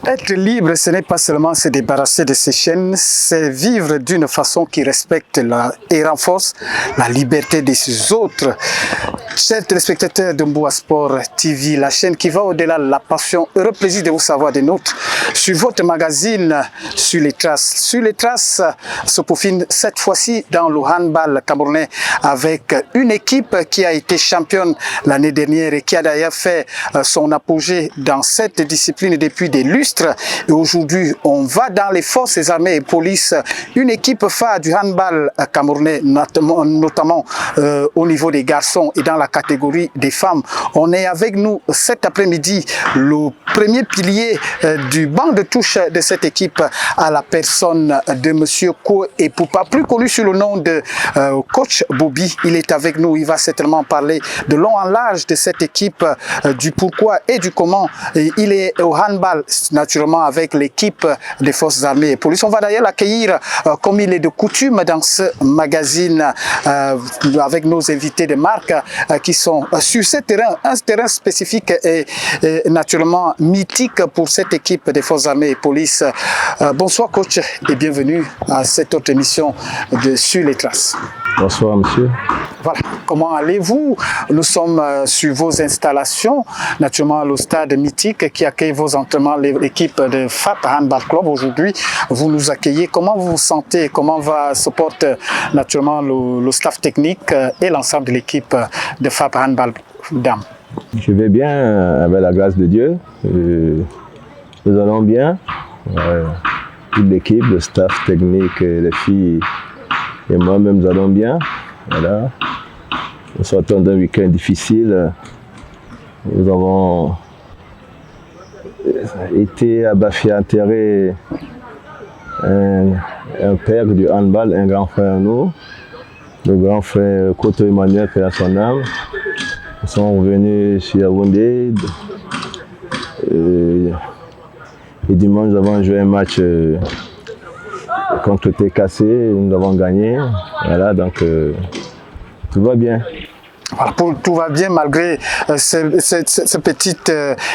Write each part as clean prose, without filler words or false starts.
Être libre, ce n'est pas seulement se débarrasser de ses chaînes, c'est vivre d'une façon qui respecte et renforce la liberté des autres. Chers téléspectateurs de Mboua Sport TV, la chaîne qui va au-delà de la passion, heureux plaisir de vous savoir des nôtres sur votre magazine Sur les Traces. Sur les Traces se peaufine cette fois-ci dans le handball camerounais avec une équipe qui a été championne l'année dernière et qui a d'ailleurs fait son apogée dans cette discipline depuis des lustres. Et aujourd'hui, on va dans les forces armées et police, une équipe phare du handball camerounais, notamment au niveau des garçons et dans la catégorie des femmes. On est avec nous cet après-midi, le premier pilier du banc de touche de cette équipe à la personne de Monsieur Ko et Poupa, plus connu sous le nom de coach Bobby. Il est avec nous, il va certainement parler de long en large de cette équipe, du pourquoi et du comment. Et il est au handball, naturellement avec l'équipe des forces armées et police. On va d'ailleurs l'accueillir comme il est de coutume dans ce magazine avec nos invités de marque qui sont sur ce terrain, un terrain spécifique et naturellement mythique pour cette équipe des forces armées et police. Bonsoir coach et bienvenue à cette autre émission de Sur les Traces. Bonsoir monsieur. Voilà, comment allez-vous? Nous sommes sur vos installations, naturellement le stade mythique qui accueille vos entraînements, l'équipe de FAP Handball Club aujourd'hui. Vous nous accueillez, comment vous vous sentez? Comment se porte naturellement le staff technique et l'ensemble de l'équipe de FAP Handball Dame? Je vais bien avec la grâce de Dieu. Nous allons bien. Toute l'équipe, le staff technique, les filles et moi-même nous allons bien. Voilà. Nous sortons d'un week-end difficile. Nous avons été à Bafia enterrer un père du handball, un grand frère à nous, le grand frère Koto Emmanuel, père à son âme. Nous sommes revenus sur Yaoundé. Et dimanche, nous avons joué un match contre TKC, nous avons gagné. Voilà, donc tout va bien. Voilà, tout va bien malgré ce petit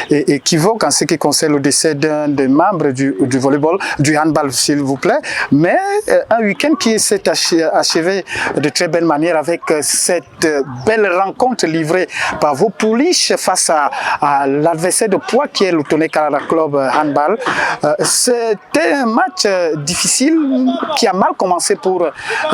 équivoque en ce qui concerne le décès d'un des membres du volleyball, du handball s'il vous plaît, mais un week-end qui s'est achevé de très belle manière avec cette belle rencontre livrée par vos pouliches face à l'adversaire de poids qui est le Tonné Canada Club Handball. C'était un match difficile qui a mal commencé pour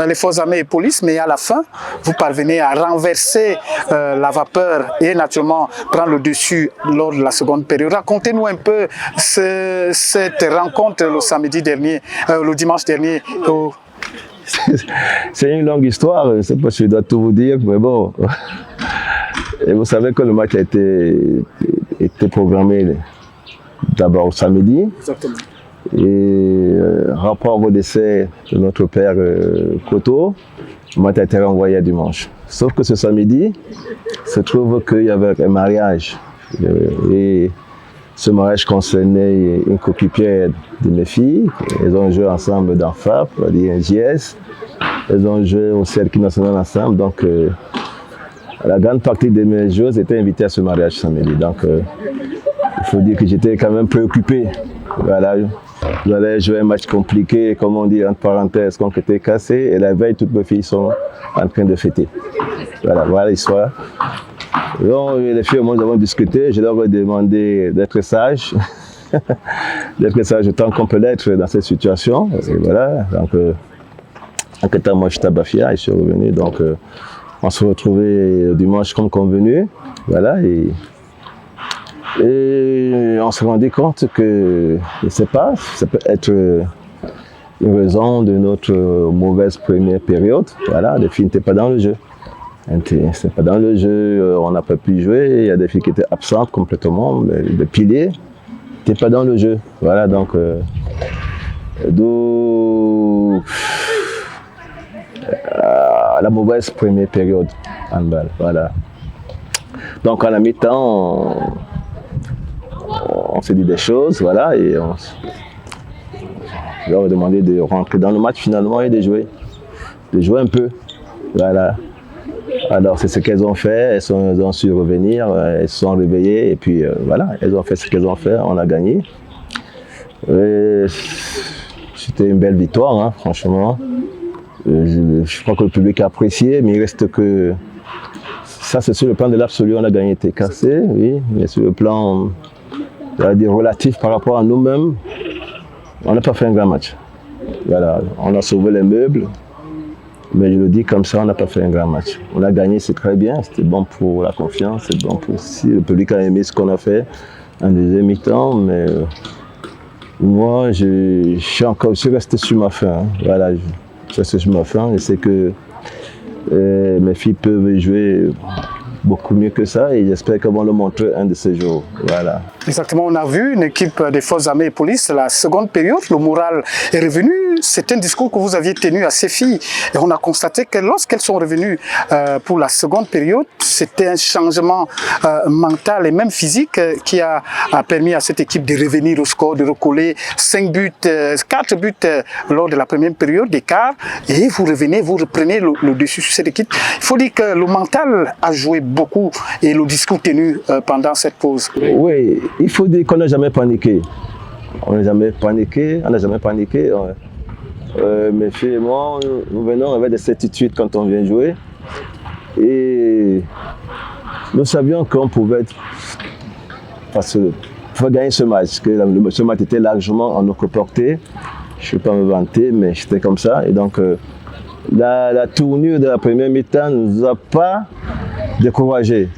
les forces armées et police, mais à la fin, vous parvenez à renverser la vapeur et naturellement prendre le dessus lors de la seconde période. Racontez-nous un peu cette rencontre le samedi dernier, le dimanche dernier. C'est une longue histoire, je ne sais pas si je dois tout vous dire, mais bon. Et vous savez que le match a été programmé d'abord samedi. Exactement. Et rapport au décès de notre père Koto, le match a été renvoyé dimanche. Sauf que ce samedi, il se trouve qu'il y avait un mariage. Et ce mariage concernait une coéquipière de mes filles. Elles ont joué ensemble dans FAP, on va dire un JS. Elles ont joué au circuit national ensemble. Donc, la grande partie de mes joueuses étaient invitées à ce mariage samedi. Donc, il faut dire que j'étais quand même préoccupé. Voilà. J'allais jouer un match compliqué, comme on dit entre parenthèses, contre TKC, et la veille, toutes mes filles sont en train de fêter. Voilà l'histoire. Donc, les filles, moi, nous avons discuté, je leur ai demandé d'être sages, d'être sages autant qu'on peut l'être dans cette situation. Et voilà, donc, en quel temps, moi, j'étais à Bafia et je suis revenu, donc on se retrouvait dimanche comme convenu, voilà, et on s'est rendu compte que, je ne sais pas, ça peut être une raison de notre mauvaise première période. Voilà, les filles n'étaient pas dans le jeu. C'était pas dans le jeu, on n'a pas pu jouer. Il y a des filles qui étaient absentes complètement, mais le pilier n'était pas dans le jeu. Voilà, donc, d'où la mauvaise première période handball. Voilà. Donc, à la mi-temps, on s'est dit des choses, voilà, et je leur ai demandé de rentrer dans le match finalement et de jouer. jouer un peu. Voilà. Alors c'est ce qu'elles ont fait, elles ont su revenir, elles se sont réveillées et puis voilà, elles ont fait ce qu'elles ont fait, on a gagné. C'était une belle victoire, hein, franchement. Je crois que le public a apprécié, mais il reste que ça, c'est sur le plan de l'absolu, on a gagné TKC, oui, mais sur le plan relatif par rapport à nous-mêmes, on n'a pas fait un grand match. Voilà, on a sauvé les meubles, mais je le dis comme ça, on n'a pas fait un grand match. On a gagné, c'est très bien, c'était bon pour la confiance, c'est bon pour si le public a aimé ce qu'on a fait en deuxième mi-temps, mais moi, je suis resté sur ma faim. Hein. Voilà, je suis resté sur ma faim. Je sais que mes filles peuvent jouer beaucoup mieux que ça et j'espère qu'elles vont le montrer un de ces jours. Voilà. Exactement, on a vu une équipe des forces armées et police, la seconde période, le moral est revenu. C'est un discours que vous aviez tenu à ces filles et on a constaté que lorsqu'elles sont revenues pour la seconde période, c'était un changement mental et même physique qui a permis à cette équipe de revenir au score, de recoller 4 buts lors de la première période d'écart et vous revenez, vous reprenez le dessus sur cette équipe. Il faut dire que le mental a joué beaucoup et le discours tenu pendant cette pause. Oui, il faut dire qu'on n'a jamais paniqué. On n'a jamais paniqué, mes filles et moi, nous venons avec des certitudes quand on vient jouer. Et nous savions qu'on pouvait gagner ce match, que ce match était largement en notre portée. Je ne vais pas me vanter, mais c'était comme ça. Et donc, la tournure de la première mi-temps ne nous a pas découragés.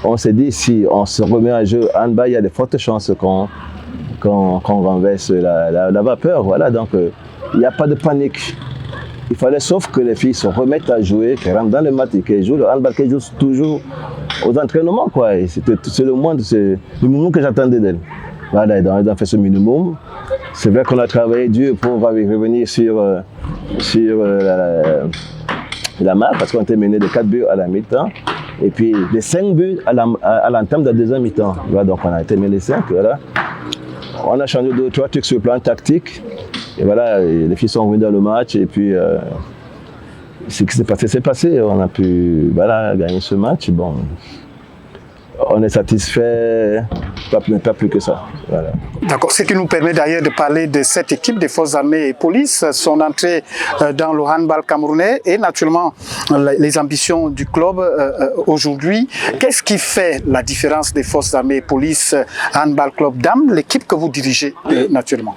On s'est dit, si on se remet à jeu handball, il y a de fortes chances qu'on renverse la vapeur. Voilà, donc il n'y a pas de panique. Il fallait sauf que les filles se remettent à jouer, qu'elles rentrent dans le match et qu'elles jouent le handball, qu'elles jouent toujours aux entraînements. C'est le minimum que j'attendais d'elles. Voilà, elles ont fait ce minimum. C'est vrai qu'on a travaillé dur pour revenir sur la marque parce qu'on était mené de 4 buts à la mi-temps. Et puis les 5 buts à l'entame de la deuxième mi-temps. Voilà, donc on a été mené les 5. Voilà. On a changé 2 ou 3 trucs sur le plan tactique. Et voilà, les filles sont venues dans le match. Et puis ce qui s'est passé, c'est passé. On a pu gagner ce match. Bon, on est satisfait, pas plus que ça. Voilà. D'accord, ce qui nous permet d'ailleurs de parler de cette équipe des forces armées et police, son entrée dans le handball camerounais et naturellement les ambitions du club aujourd'hui. Qu'est-ce qui fait la différence des forces armées et police handball club dames, l'équipe que vous dirigez naturellement?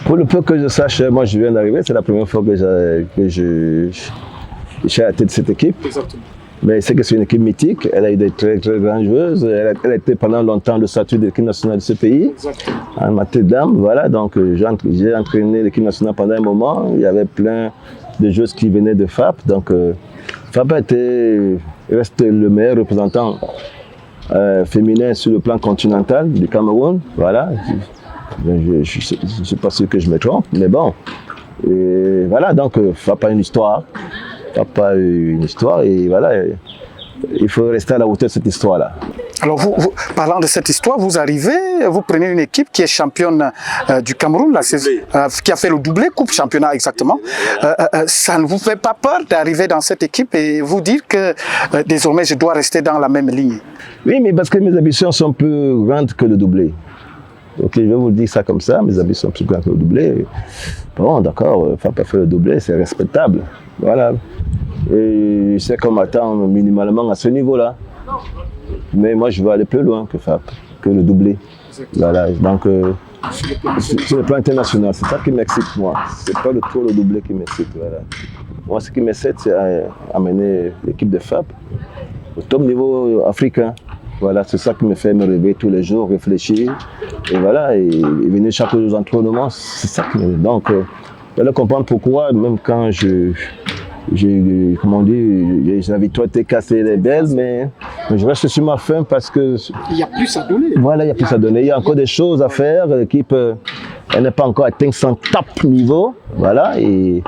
Pour le peu que je sache, moi je viens d'arriver, c'est la première fois que je suis à la tête de cette équipe. Exactement. Mais c'est que c'est une équipe mythique, elle a eu des très très grandes joueuses, elle a été pendant longtemps le statut de l'équipe nationale de ce pays, en matière dames, voilà, donc j'ai entraîné l'équipe nationale pendant un moment, il y avait plein de joueuses qui venaient de FAP, donc FAP reste le meilleur représentant féminin sur le plan continental du Cameroun, voilà, je ne suis pas sûr que je me trompe, mais bon, et voilà, donc FAP a une histoire. Pas une histoire et voilà, il faut rester à la hauteur de cette histoire-là. Alors parlant de cette histoire, vous arrivez, vous prenez une équipe qui est championne du Cameroun, qui a fait le doublé, coupe championnat exactement. Ça ne vous fait pas peur d'arriver dans cette équipe et vous dire que désormais je dois rester dans la même ligne? Oui, mais parce que mes ambitions sont plus grandes que le doublé. Ok, je vais vous dire ça comme ça, mes ambitions sont plus grandes que le doublé. Bon, d'accord, il ne faut pas faire le doublé, c'est respectable. Voilà. Et je sais qu'on m'attend minimalement à ce niveau-là. Mais moi, je veux aller plus loin que le doublé. Voilà. Donc, sur le plan international, c'est ça qui m'excite, moi. C'est pas le doublé qui m'excite. Voilà. Moi, ce qui m'excite, c'est amener l'équipe de FAP au top niveau africain. Voilà, c'est ça qui me fait me réveiller tous les jours, réfléchir. Et voilà, et venir chaque jour aux entraînements, c'est ça qui me... Donc, vous allez comprendre pourquoi, même quand la victoire était cassée, elle est belle, mais je reste sur ma faim parce que... Il y a plus à donner. Voilà, il y a plus à donner. Il y a encore des choses à faire. L'équipe, elle n'est pas encore atteint son top niveau. Voilà, et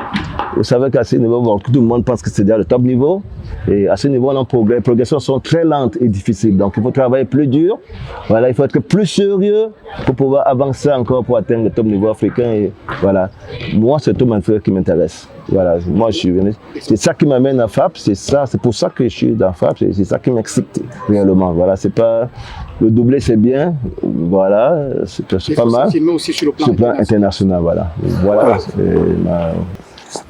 vous savez qu'à ce niveau, bon, tout le monde pense que c'est déjà le top niveau. Et à ce niveau, les progressions sont très lentes et difficiles. Donc, il faut travailler plus dur. Voilà, il faut être plus sérieux pour pouvoir avancer encore pour atteindre le top niveau africain. Et voilà, moi, c'est tout mon frère qui m'intéresse. Voilà, moi je suis venu. C'est ça qui m'amène à FAP, c'est pour ça que je suis dans FAP, c'est ça qui m'excite réellement. Voilà, c'est pas le doublé, c'est bien, voilà, c'est pas mal. Aussi sur le plan international, voilà. Voilà.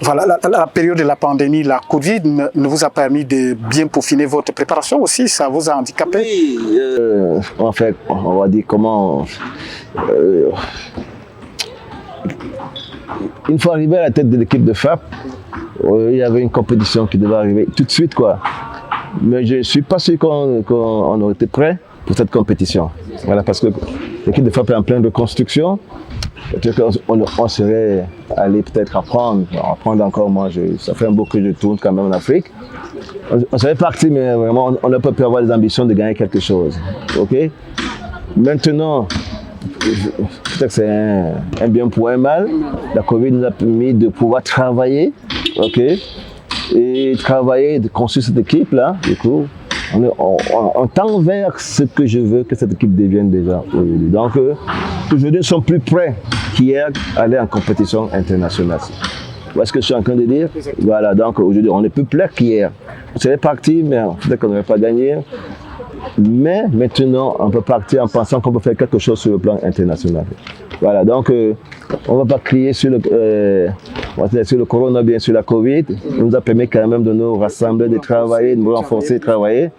Voilà, la période de la pandémie, la Covid, ne vous a permis de bien peaufiner votre préparation aussi, ça vous a handicapé? Oui, en fait, on va dire comment. Une fois arrivé à la tête de l'équipe de FAP, il y avait une compétition qui devait arriver tout de suite, quoi. Mais je ne suis pas sûr qu'on aurait été prêt pour cette compétition. Voilà, parce que l'équipe de FAP est en pleine reconstruction. On serait allé peut-être apprendre encore. Moi, ça fait un bout que je tourne quand même en Afrique. On serait parti, mais vraiment, on n'a pas pu avoir les ambitions de gagner quelque chose. Ok. Maintenant, peut-être que c'est un bien pour un mal. La Covid nous a permis de pouvoir travailler, ok, et travailler, de construire cette équipe-là. Du coup, on tend vers ce que je veux que cette équipe devienne déjà. Donc, aujourd'hui, nous sommes plus prêts qu'hier à aller en compétition internationale. Vous voyez ce que je suis en train de dire? Voilà, donc aujourd'hui, on est plus prêts qu'hier. On serait parti, mais peut-être qu'on n'aurait pas gagné. Mais maintenant, on peut partir en pensant qu'on peut faire quelque chose sur le plan international. Voilà, donc on ne va pas crier sur le corona, bien sûr, la Covid. Ça nous a permis quand même de nous rassembler, de travailler, de nous renforcer, de travailler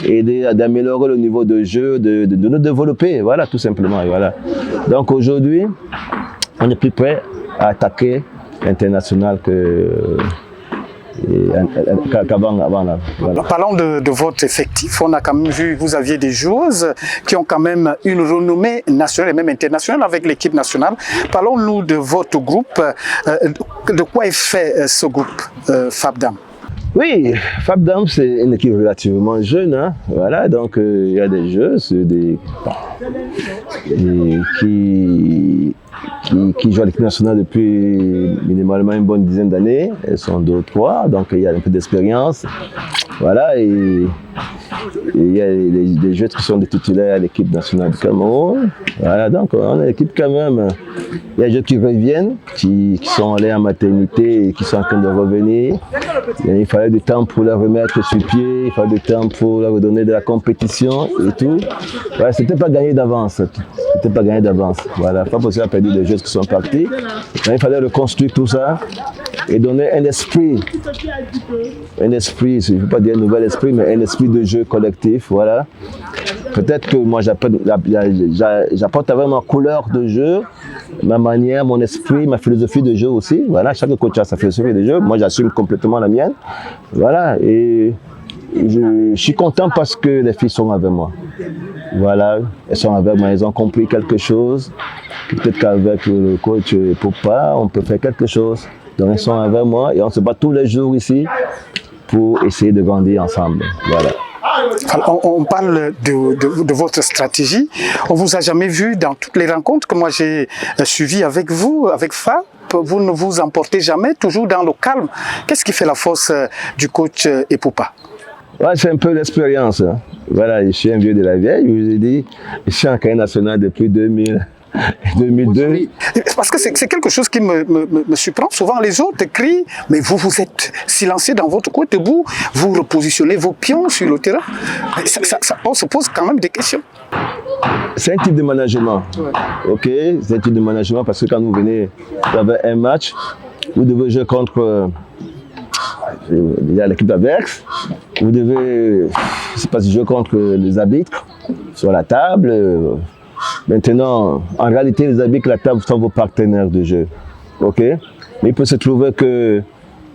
et d'améliorer le niveau de jeu, de nous développer, voilà, tout simplement. Voilà. Donc aujourd'hui, on est plus prêt à attaquer l'international qu'avant. Voilà. Parlons de votre effectif. On a quand même vu, vous aviez des joueuses qui ont quand même une renommée nationale et même internationale avec l'équipe nationale. Parlons-nous de votre groupe. De quoi est fait ce groupe FAPDAM? Oui, FAPDAM, c'est une équipe relativement jeune. Hein. Voilà, donc il y a des joueuses qui jouent à l'équipe nationale depuis minimalement une bonne dizaine d'années. Elles sont 2 ou 3, donc il y a un peu d'expérience. Voilà, et il y a des joueurs qui sont des titulaires à l'équipe nationale du Cameroun. Voilà, donc on a une équipe quand même. Il y a des joueurs qui reviennent, qui sont allés en maternité et qui sont en train de revenir. Il fallait du temps pour la remettre sur pied, il fallait du temps pour leur redonner de la compétition et tout. Voilà, c'était pas gagné d'avance. C'était pas gagné d'avance. Voilà, pas possible à perdre des joueurs qui sont partis. Mais il fallait reconstruire tout ça et donner un esprit, je ne veux pas dire un nouvel esprit, mais un esprit de jeu collectif, voilà. Peut-être que moi j'apporte avec ma couleur de jeu, ma manière, mon esprit, ma philosophie de jeu aussi, voilà. Chaque coach a sa philosophie de jeu, moi j'assume complètement la mienne, voilà. Et je suis content parce que les filles sont avec moi. Voilà, elles sont avec moi, elles ont compris quelque chose. Peut-être qu'avec le coach Popa, on peut faire quelque chose. Donc elles sont avec moi et on se bat tous les jours ici pour essayer de grandir ensemble. Voilà. Alors, on parle de votre stratégie. On ne vous a jamais vu dans toutes les rencontres que moi j'ai suivies avec vous, avec FAP. Vous ne vous emportez jamais, toujours dans le calme. Qu'est-ce qui fait la force du coach Epopa? Ouais, c'est un peu l'expérience. Hein. Voilà, je suis un vieux de la vieille, je vous ai dit, je suis en carrière nationale depuis 2002. Parce que c'est quelque chose qui me surprend. Souvent, les autres crient, mais vous êtes silencieux dans votre coin, debout, vous repositionnez vos pions sur le terrain. On se pose quand même des questions. C'est un type de management. Ouais. Ok, c'est un type de management parce que quand vous venez, vous avez un match, vous devez jouer contre l'équipe adverse, vous devez, je ne sais pas si jouer contre les arbitres sur la table. Maintenant, en réalité, les arbitres de la table sont vos partenaires de jeu. Ok? Mais il peut se trouver qu'il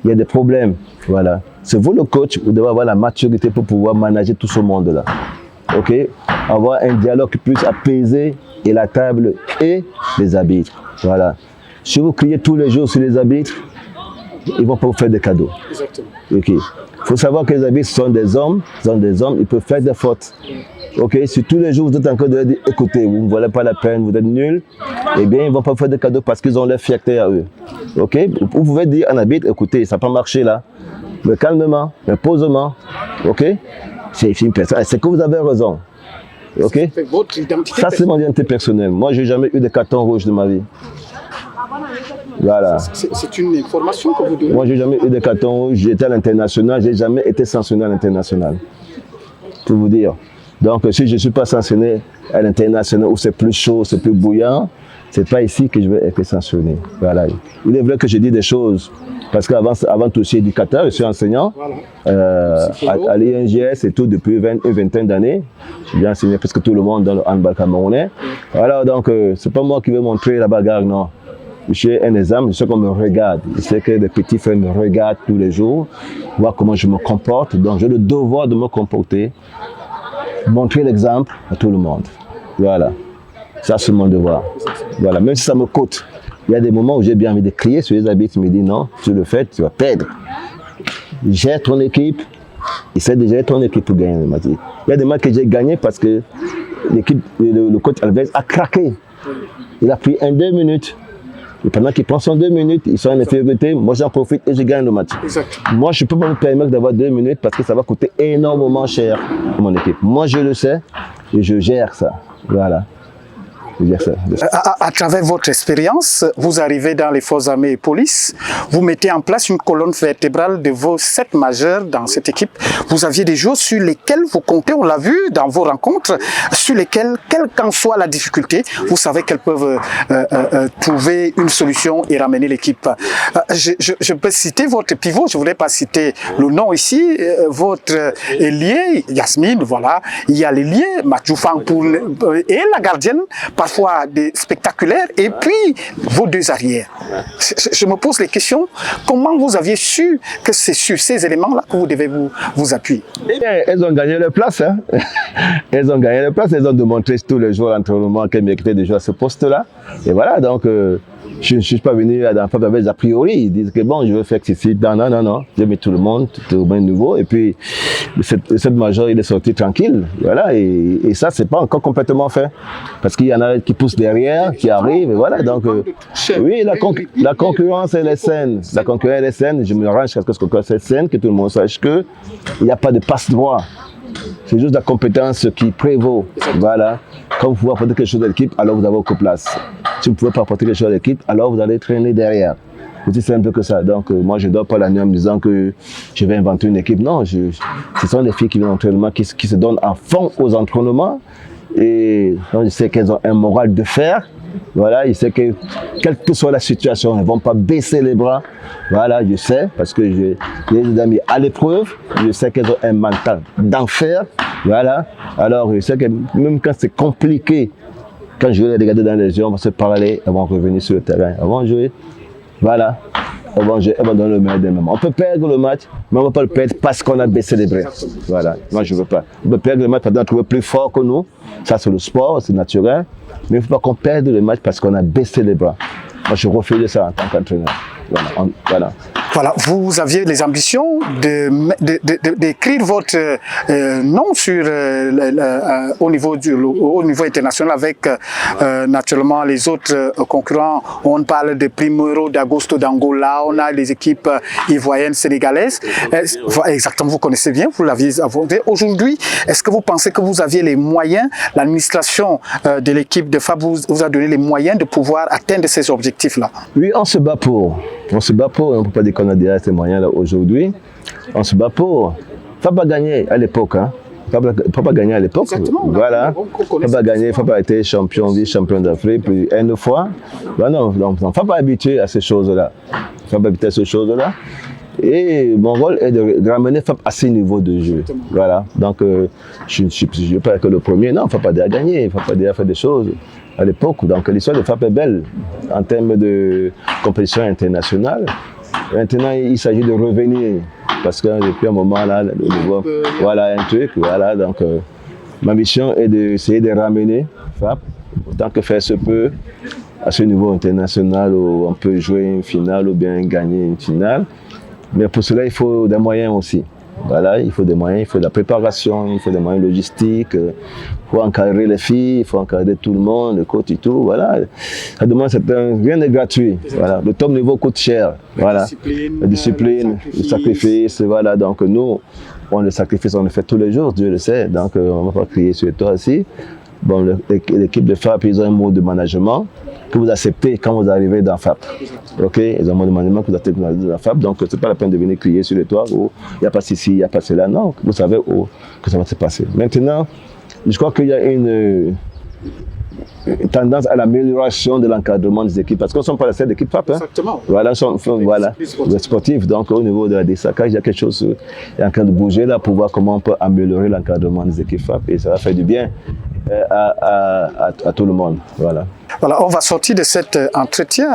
y a des problèmes. Voilà. C'est vous le coach, vous devez avoir la maturité pour pouvoir manager tout ce monde-là. Ok? Avoir un dialogue plus apaisé et la table et les arbitres. Voilà. Si vous criez tous les jours sur les arbitres, ils ne vont pas vous faire des cadeaux. Exactement. Ok. Il faut savoir que les arbitres sont des hommes, ils peuvent faire des fautes. Ok, si tous les jours vous êtes en train de leur dire écoutez, vous ne valez pas la peine, vous êtes nuls, eh bien ils ne vont pas faire de cadeaux parce qu'ils ont leur fierté à eux. Ok, vous pouvez dire à un arbitre écoutez, ça n'a pas marché là, mais calmement, mais posément. Ok, c'est que vous avez raison. Ok, ça c'est mon identité personnelle. Moi, je n'ai jamais eu de carton rouge de ma vie. Voilà. C'est une information que vous donnez. Moi, j'ai jamais eu de carton rouge. J'étais à l'international, j'ai jamais été sanctionné à l'international. Pour vous dire. Donc, si je ne suis pas sanctionné à l'international où c'est plus chaud, c'est plus bouillant, c'est pas ici que je vais être sanctionné. Voilà. Il est vrai que je dis des choses, parce qu'avant tout, je suis éducateur, je suis enseignant à l'INGS et tout depuis une vingtaine d'années. J'ai bien enseigné presque tout le monde dans le handball camerounais. Voilà, donc, c'est pas moi qui vais montrer la bagarre, non. Je suis un exemple, je sais qu'on me regarde. Je sais que les petits frères me regardent tous les jours, voir comment je me comporte. Donc, j'ai le devoir de me comporter, montrer l'exemple à tout le monde. Voilà. Ça, c'est mon devoir. Voilà. Même si ça me coûte. Il y a des moments où j'ai bien envie de crier sur les habits. Tu me dis non, tu le fais, tu vas perdre. Gère ton équipe. Essaie de gérer ton équipe pour gagner le match. Il y a des matchs que j'ai gagnés parce que l'équipe, le coach Alves a craqué. Il a pris 2 minutes. Et pendant qu'il prend son 2 minutes, ils sont en infériorité, moi j'en profite et je gagne le match. Exact. Moi je ne peux pas me permettre d'avoir 2 minutes parce que ça va coûter énormément cher à mon équipe. Moi je le sais et je gère ça. Voilà. À travers votre expérience, vous arrivez dans les forces armées et police, vous mettez en place une colonne vertébrale de vos 7 majeurs dans cette équipe. Vous aviez des jours sur lesquels vous comptez, on l'a vu dans vos rencontres, sur lesquels, quelle qu'en soit la difficulté, vous savez qu'elles peuvent trouver une solution et ramener l'équipe. Je peux citer votre pivot, je ne voulais pas citer le nom ici, votre ailier, Yasmine, voilà, il y a l'ailier, Matjoufan et la gardienne, parfois des spectaculaires, et puis vos 2 arrières. Je me pose les questions, comment vous aviez su que c'est sur ces éléments-là que vous devez vous appuyer? Eh bien, elles ont gagné leur place. Hein. Elles ont gagné leur place, elles ont démontré tous les jours à l'entraînement qu'elles méritaient de jouer à ce poste-là. Et voilà, donc je ne suis pas venu dans Fab avec a priori. Ils disent que bon, je veux faire ceci. Non. J'ai mis tout le monde, tout au même niveau. Et puis, cette major, il est sorti tranquille. Voilà, et ça, c'est pas encore complètement fait. Parce qu'il y en a qui poussent derrière, qui arrivent. Et voilà, donc, oui, la concurrence, elle est saine. La concurrence, elle est saine. Je me range à ce que la concurrence est saine, que tout le monde sache qu'il n'y a pas de passe-droit. C'est juste la compétence qui prévaut. Voilà. Quand vous pouvez apporter quelque chose à l'équipe, alors vous avez aucune place. Si vous ne pouvez pas apporter quelque chose à l'équipe, alors vous allez traîner derrière. C'est simple que ça. Donc, moi, je ne dors pas la nuit en me disant que je vais inventer une équipe. Non, ce sont les filles qui viennent à l'entraînement, qui se donnent à fond aux entraînements. Et donc, je sais qu'elles ont un moral de fer. Voilà, je sais que quelle que soit la situation, elles ne vont pas baisser les bras. Voilà, je sais, parce que j'ai des amis à l'épreuve, je sais qu'elles ont un mental d'enfer. Voilà, alors je sais que même quand c'est compliqué, quand je vais les regarder dans les yeux, on va se parler, elles vont revenir sur le terrain, elles vont jouer. Voilà, elles vont donner le meilleur d'elles-mêmes. On peut perdre le match, mais on ne va pas le perdre parce qu'on a baissé les bras. Voilà, moi je ne veux pas. On peut perdre le match parce qu'on a trouvé plus fort que nous. Ça, c'est le sport, c'est naturel. Mais il ne faut pas qu'on perde le match parce qu'on a baissé les bras. Moi, je refuse ça en tant qu'entraîneur. Voilà. Voilà, vous aviez les ambitions d'écrire votre nom sur, au niveau international avec naturellement les autres concurrents. On parle de Primeiro d'Agosto d'Angola, on a les équipes ivoiriennes, sénégalaises. Exactement, vous connaissez bien, vous l'aviez abordé. Aujourd'hui, est-ce que vous pensez que vous aviez les moyens, l'administration de l'équipe de FAB vous a donné les moyens de pouvoir atteindre ces objectifs-là? Oui, on se bat pour. On se bat pour, on ne peut pas dire qu'on a déjà ces moyens-là aujourd'hui. On se bat pour. FAB a gagné à l'époque. Hein. FAB a gagné à l'époque. Voilà. FAB a gagné, FAB a été champion, vice-champion d'Afrique plus une fois. Ben non, FAB a habitué à ces choses-là. FAB a habitué à ces choses-là. Et mon rôle est de ramener FAB à ces niveaux de jeu. Voilà. Donc, je ne suis pas que le premier. Non, FAB a déjà gagné. FAB a déjà fait des choses à l'époque. Donc l'histoire de FAB est belle en termes de compétition internationale. Maintenant, il s'agit de revenir parce que depuis un moment là, le niveau, voilà un truc. Voilà, donc ma mission est d'essayer de ramener FAB autant que faire se peut à ce niveau international où on peut jouer une finale ou bien gagner une finale. Mais pour cela, il faut des moyens aussi. Voilà, il faut des moyens, il faut de la préparation, il faut des moyens logistiques, il faut encadrer les filles, il faut encadrer tout le monde, le coach et tout. Voilà, ça demande rien n'est gratuit. Voilà, le top niveau coûte cher. Voilà, la discipline, le sacrifice. Voilà, donc nous, le sacrifice, on le fait tous les jours, Dieu le sait. Donc on ne va pas crier sur toi aussi. bon, l'équipe de FAP, ils ont un mode de management que vous acceptez quand vous arrivez dans FAP. Ok, ils ont un mode de management que vous acceptez quand vous arrivez dans FAP. Donc, ce n'est pas la peine de venir crier sur le toit, oh, il n'y a pas ceci, il n'y a pas cela. Non, vous savez que ça va se passer. Maintenant, je crois qu'il y a une tendance à l'amélioration de l'encadrement des équipes, parce qu'on ne sont pas la seule équipe FAP. Hein. Exactement. Voilà, les sportifs. Donc au niveau de la désacage, il y a quelque chose qui est en train de bouger là pour voir comment on peut améliorer l'encadrement des équipes FAP et ça va faire du bien à tout le monde. Voilà. Voilà, on va sortir de cet entretien,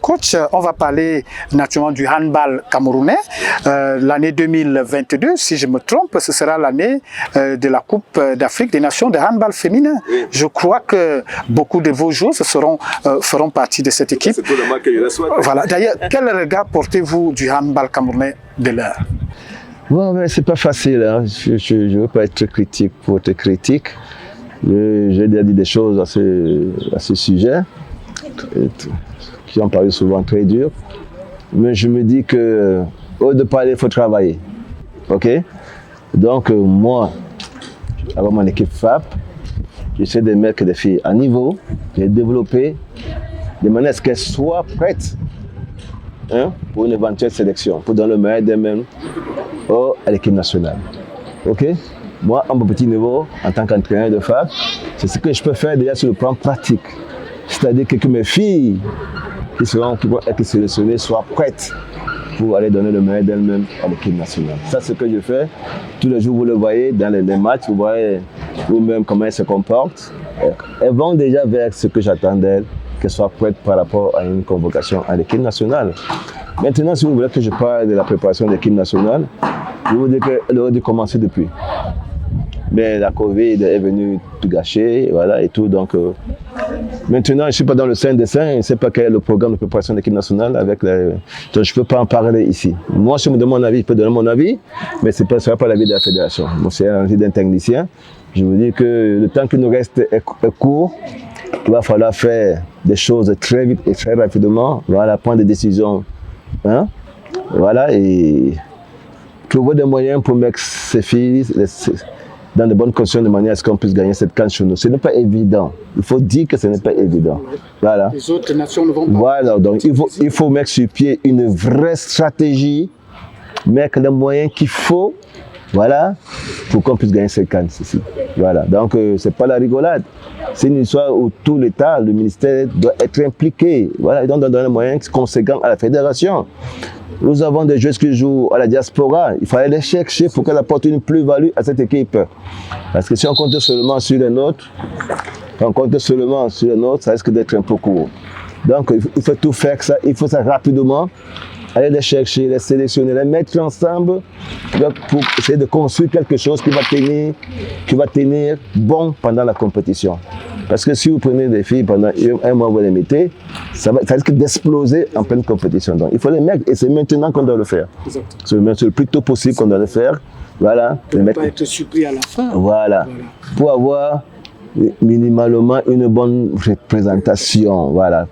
coach. On va parler naturellement du handball camerounais. L'année 2022, si je me trompe, ce sera l'année de la Coupe d'Afrique des Nations de handball féminin. Je crois que beaucoup de vos joueurs feront partie de cette équipe. Voilà. D'ailleurs, quel regard portez-vous du handball camerounais de l'heure? Bon, mais c'est pas facile. Hein. Je ne veux pas être critique pour être critique. J'ai déjà dit des choses à ce sujet, qui ont paru souvent très dures. Mais je me dis que, au lieu de parler, il faut travailler. Ok? Donc, moi, avec mon équipe FAP, j'essaie de mettre des filles à niveau, de les développer, de manière à ce qu'elles soient prêtes pour une éventuelle sélection, pour donner le meilleur d'elles-mêmes à l'équipe nationale. Ok? Moi, à mon petit niveau, en tant qu'entraîneur de FAP, c'est ce que je peux faire déjà sur le plan pratique. C'est-à-dire que mes filles qui vont être sélectionnées soient prêtes pour aller donner le meilleur d'elles-mêmes à l'équipe nationale. Ça, c'est ce que je fais. Tous les jours, vous le voyez dans les matchs, vous voyez vous-même comment elles se comportent. Elles vont déjà vers ce que j'attends d'elles, qu'elles soient prêtes par rapport à une convocation à l'équipe nationale. Maintenant, si vous voulez que je parle de la préparation de l'équipe nationale, je vous dis qu'elle aurait dû commencer depuis. Mais la Covid est venue tout gâcher, voilà, et tout. Donc, maintenant, je ne suis pas dans le sein des saints, je ne sais pas quel est le programme de préparation de l'équipe nationale. Donc, je ne peux pas en parler ici. Moi, si on me donne mon avis, je peux donner mon avis, mais ce ne sera pas l'avis de la fédération. Moi, c'est l'avis d'un technicien. Je vous dis que le temps qui nous reste est court. Il va falloir faire des choses très vite et très rapidement. Voilà, prendre des décisions. Hein? Voilà, et trouver des moyens pour mettre ces filles dans de bonnes conditions de manière à ce qu'on puisse gagner cette CAN chez nous. Ce n'est pas évident. Il faut dire que ce n'est pas évident. Voilà. Les autres nations ne vont pas. Voilà, donc il faut mettre sur pied une vraie stratégie, mettre les moyens qu'il faut, voilà, pour qu'on puisse gagner cette CAN ici. Voilà, donc ce n'est pas la rigolade. C'est une histoire où tout l'État, le ministère doit être impliqué. Voilà, ils doivent donner les moyens conséquents à la fédération. Nous avons des joueurs qui jouent à la diaspora. Il fallait les chercher pour qu'elles apportent une plus-value à cette équipe. Parce que si on compte seulement sur les nôtres, ça risque d'être un peu court. Donc il faut tout faire ça, il faut ça rapidement. Aller les chercher, les sélectionner, les mettre ensemble pour essayer de construire quelque chose qui va tenir bon pendant la compétition. Parce que si vous prenez des filles pendant un mois, vous les mettez, ça risque d'exploser en pleine compétition. Donc il faut les mettre et c'est maintenant qu'on doit le faire. C'est le plus tôt possible qu'on doit le faire. Voilà. Pour ne pas être surpris à la fin. Voilà. Pour avoir minimalement une bonne représentation. Voilà.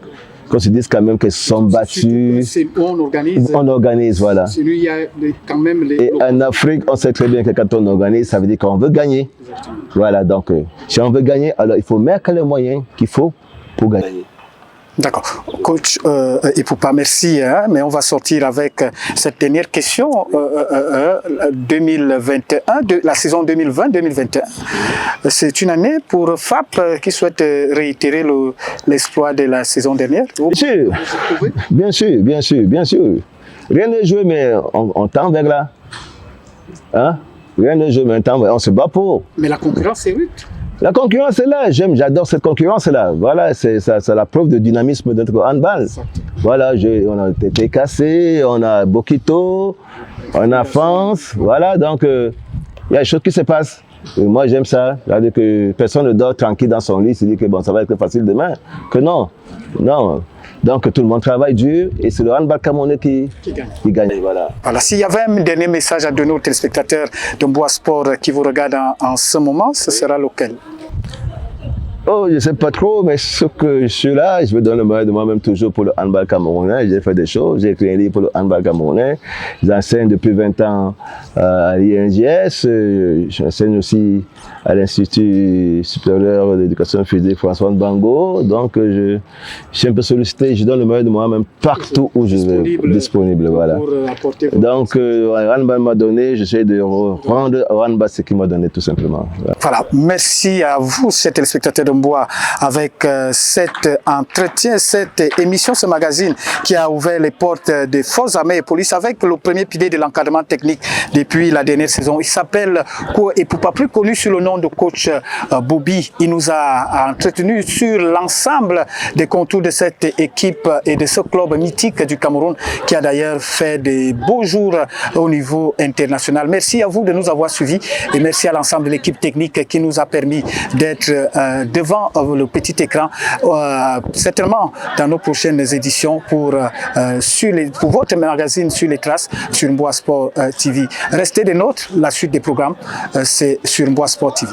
Qu'on se dise quand même qu'elles sont battues. On organise, voilà. Il y a quand même et en Afrique, on sait très bien que quand on organise, ça veut dire qu'on veut gagner. Exactement. Voilà, donc si on veut gagner, alors il faut mettre les moyens qu'il faut pour gagner. D'accord. Coach Ipoupa, merci, mais on va sortir avec cette dernière question. 2021, la saison 2020-2021, c'est une année pour FAP qui souhaite réitérer l'exploit de la saison dernière. Bien sûr. Rien n'est joué, mais on tend vers là. Hein? Rien n'est joué, mais on se bat pour. Mais la concurrence est rude. La concurrence est là, j'adore cette concurrence-là. Voilà, c'est la preuve de dynamisme de notre handball. Voilà, on a été cassé, on a Bokito, on a France. Voilà, donc il y a des choses qui se passent. Et moi, j'aime ça. C'est-à-dire que personne ne dort tranquille dans son lit, se dit que bon, ça va être facile demain. Que non. Donc tout le monde travaille dur et c'est le handball camerounais qui gagne. Voilà. S'il y avait un dernier message à donner aux téléspectateurs de Mboa Sport qui vous regardent en ce moment, ce sera lequel? Oh, je ne sais pas trop, mais ce que je suis là, je me donne le meilleur de moi-même toujours pour le handball camerounais. J'ai fait des choses, j'ai écrit un livre pour le handball camerounais. J'enseigne depuis 20 ans à l'INJS. J'enseigne aussi à l'Institut supérieur d'éducation physique François Bango. Donc, je suis un peu sollicité, je donne le meilleur de moi-même partout où je vais. Disponible, voilà. Donc, handball m'a donné, j'essaie de rendre au handball ce qu'il m'a donné tout simplement. Voilà, merci à vous, chers téléspectateurs de Mboa, avec cet entretien, cette émission, ce magazine qui a ouvert les portes des forces armées et police avec le premier pilier de l'encadrement technique depuis la dernière saison. Il s'appelle Ko Epoupa, plus connu sous le nom de coach Bobby. Il nous a entretenu sur l'ensemble des contours de cette équipe et de ce club mythique du Cameroun qui a d'ailleurs fait des beaux jours au niveau international. Merci à vous de nous avoir suivis et merci à l'ensemble de l'équipe technique qui nous a permis d'être devant le petit écran, certainement dans nos prochaines éditions pour votre magazine Sur les traces sur Mboa Sport TV. Restez des nôtres, la suite des programmes c'est sur Mboa Sport TV.